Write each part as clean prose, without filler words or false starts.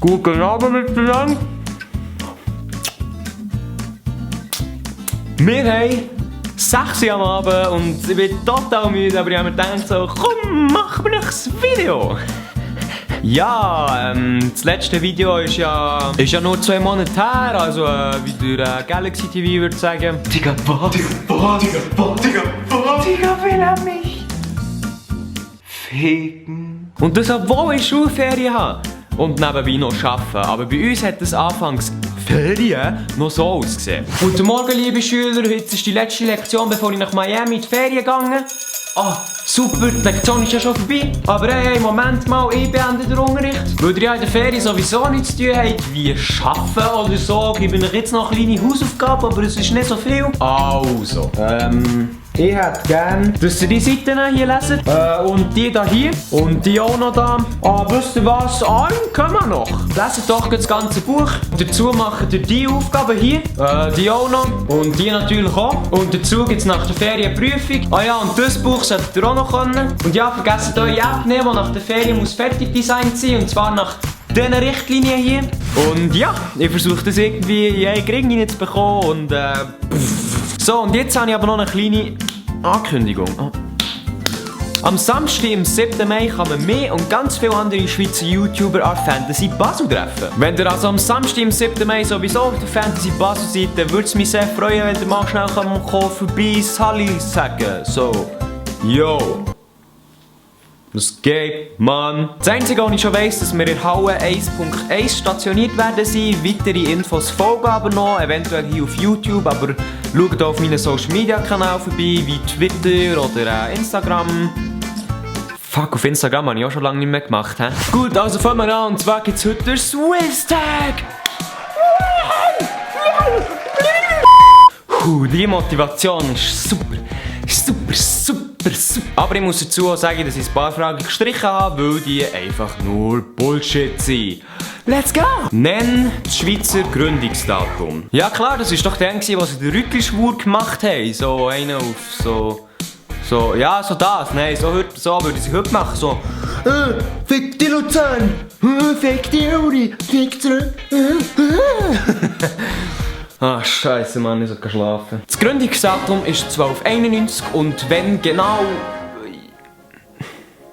Guten Abend miteinander. Wir haben 6 Uhr am Abend und ich bin total müde, aber ich habe mir gedacht so, komm, mach mir ein Video. Ja, das letzte Video ist ja nur 2 Monate her, also wie der Galaxy TV würde sagen. Digga, was? Digga, will er mich ficken? Und das, obwohl ich Schulferien habe und nebenbei noch arbeiten. Aber bei uns hat das anfangs Ferien noch so ausgesehen. Guten Morgen, liebe Schüler, heute ist die letzte Lektion, bevor ich nach Miami in die Ferien gegangen. Ah, super, die Lektion ist ja schon vorbei. Aber hey, Moment mal, ich beende den Unterricht. Weil ihr ja in der Ferien sowieso nichts zu tun habt, wie arbeiten oder so, gebe ich euch jetzt noch eine kleine Hausaufgabe, aber es ist nicht so viel. Also, ich hätte gerne, dass ihr die Seiten hier leset. Und die da hier. Und die auch noch da. Ah, wisst ihr was? Einen können wir noch. Leset doch das ganze Buch. Dazu macht ihr die Aufgaben hier. Die auch noch. Und die natürlich auch. Und dazu gibt es nach der Ferien Prüfung. Ah ja, und das Buch solltet ihr auch noch können. Und ja, vergesst eure App nicht, die nach der Ferien muss fertig designt sein. Und zwar nach diesen Richtlinien hier. Und ja, ich versuche das irgendwie in einen Ring hineinzubekommen. Und so, und jetzt habe ich aber noch eine kleine Ankündigung. Oh. Am Samstag, im 7. Mai, kann man mich und ganz viele andere Schweizer YouTuber an Fantasy Basel treffen. Wenn ihr also am Samstag, im 7. Mai sowieso auf der Fantasy Basel seid, dann würde es mich sehr freuen, wenn ihr mal schnell vorbei Sally sagen. So, yo. Was geht, Mann? Das Einzige, was ich schon weiss, dass wir in Halle 1.1 stationiert werden sein. Weitere Infos folgen aber noch, eventuell hier auf YouTube, aber schaut auf meinen Social Media Kanal vorbei, wie Twitter oder Instagram. Fuck, auf Instagram habe ich auch schon lange nicht mehr gemacht, he? Gut, also fangen wir an, und zwar gibt es heute den Swiss Tag! Die Motivation ist super. Aber ich muss dazu auch sagen, dass ich ein paar Fragen gestrichen habe, weil die einfach nur Bullshit sind. Let's go! Nenn das Schweizer Gründungsdatum. Ja klar, das war doch der, was sie den Rückelschwur gemacht haben. So einer auf so, ja, so das. Nein, so würde ich heute machen. So, fick die Luzern, fick die Uri, fick zurück. Ah, Scheiße, Mann, ich soll schlafen. Das Gründungsdatum ist 1291 und wenn genau...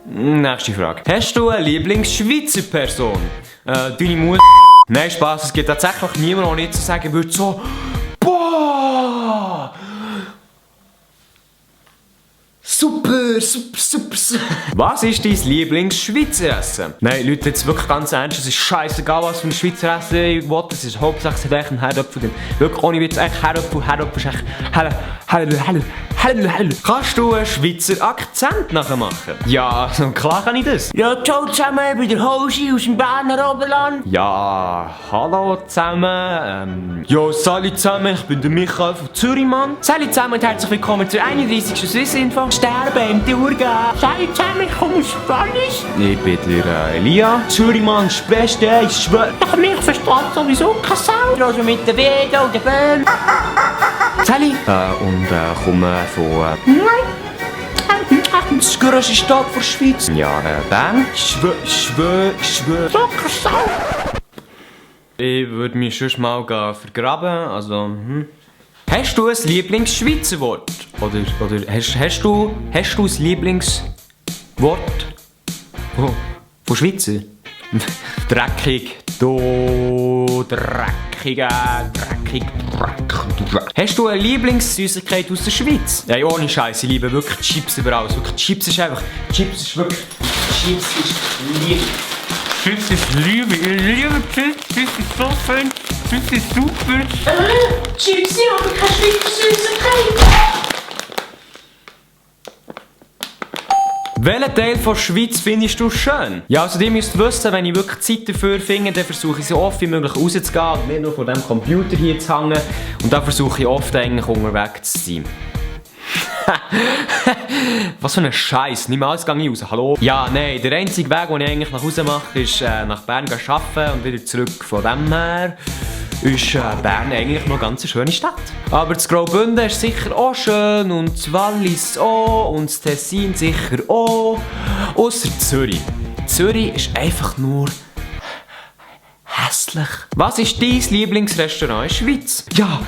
Nächste Frage. Hast du eine Lieblings-Schweizer Person? Deine Mutter? Nein, Spaß, es gibt tatsächlich niemanden, der nicht zu sagen würde, so... Boah! Super. Was ist dein Lieblings-Schweizer Essen? Nein, Leute, jetzt wirklich ganz ernst, es ist scheißegal, was für ein Schweizer Essen ich will. Es ist Hauptsache, es hat echt einen Herdöpfel drin. Wirklich, ohne Witz, echt Herdöpfel ist echt... Kannst du einen Schweizer Akzent nachmachen? Ja, klar kann ich das. Ja, ciao zusammen, ich bin der Hoshi aus dem Berner Oberland. Ja, hallo zusammen. Ja, salut zusammen, ich bin der Michael von Zürich, Mann. Salut zusammen und herzlich willkommen zur 31. Swiss-Info. Sterben im Thurgau. Salut zusammen, ich komme aus Spanisch. Ich bin der Elia. Zürich, Mann, das Beste, ich schwör. Doch, mich versteht sowieso keine Sau. Also mit der Wede und der Böhm. Sally. Und komme von... Das grösste Stadt der Schweiz. Ja, Bern. Schwör. Ich würde mich schon mal vergraben, also... Hast du ein Lieblings-Schweizer Wort? Oder hast du ein Lieblingswort? Oh, von Schweizer? Dreckig. Dreckig. Hast du eine Lieblingssüßigkeit aus der Schweiz? Ja, ohne Scheiß, ich liebe wirklich Chips über alles. Wirklich, Chips ist wirklich... Chips ist Liebe. Chips ist Liebe. Ich liebe Chips. Chips ist so schön. Chips ist super. Chips, ich habe keine Schweizer Süßigkeit. Welchen Teil der Schweiz findest du schön? Ja, also ihr müsst wissen, wenn ich wirklich Zeit dafür finde, dann versuche ich so oft wie möglich rauszugehen und nicht nur von diesem Computer hier zu hängen. Und da versuche ich oft eigentlich unterwegs zu sein. Was für ein Scheiß, niemals gehe ich raus, hallo? Ja, nein, der einzige Weg, den ich eigentlich nach Hause mache, ist nach Bern arbeiten und wieder zurück. Von dem her ist Bern eigentlich noch eine ganz schöne Stadt. Aber das Graubünden ist sicher auch schön und das Wallis auch und das Tessin sicher auch. Ausser Zürich. Zürich ist einfach nur hässlich. Was ist dein Lieblingsrestaurant in der Schweiz? Ja,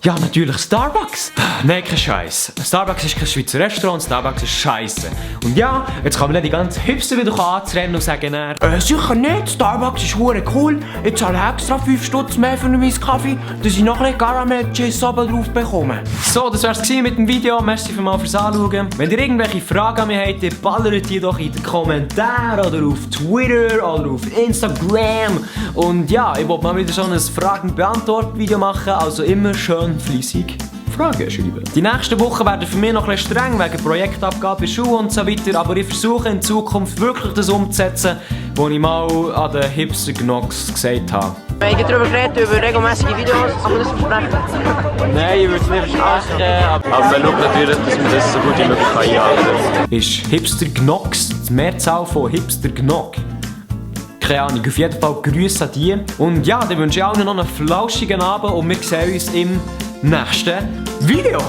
natürlich Starbucks. Nein, kein Scheiß. Starbucks ist kein Schweizer Restaurant, Starbucks ist Scheiße. Und ja, jetzt kann man die ganze Hipster wieder anzurennen und sagen, sicher nicht, Starbucks ist hure cool. Ich zahle extra 5 Stutz mehr für meinen Kaffee, dass ich noch ein bisschen Caramel-Cheese oben drauf bekomme. So, das wär's mit dem Video. Merci fürs Anschauen. Wenn ihr irgendwelche Fragen an mich habt, dann ballert die doch in den Kommentaren oder auf Twitter oder auf Instagram. Und ja, ich wollte mal wieder so ein Fragen-Beantwort-Video machen, also immer schön fleissig Fragen schreiben. Die nächsten Wochen werden für mich noch ein bisschen streng wegen Projektabgabe, Schule und so weiter, aber ich versuche in Zukunft wirklich das umzusetzen, was ich mal an den Hipster Gnox gesagt habe. Wir haben darüber geredet, über regelmäßige Videos, aber das versprechen. Nein, ich würde es nicht versprechen, aber wir schauen natürlich, dass wir das so gut wie möglich einhalten. Ist Hipster Gnox die Mehrzahl von Hipster Gnog? Keine Ahnung, auf jeden Fall Grüße an die. Und ja, dann wünsche ich allen noch einen flauschigen Abend und wir sehen uns im nächsten Video.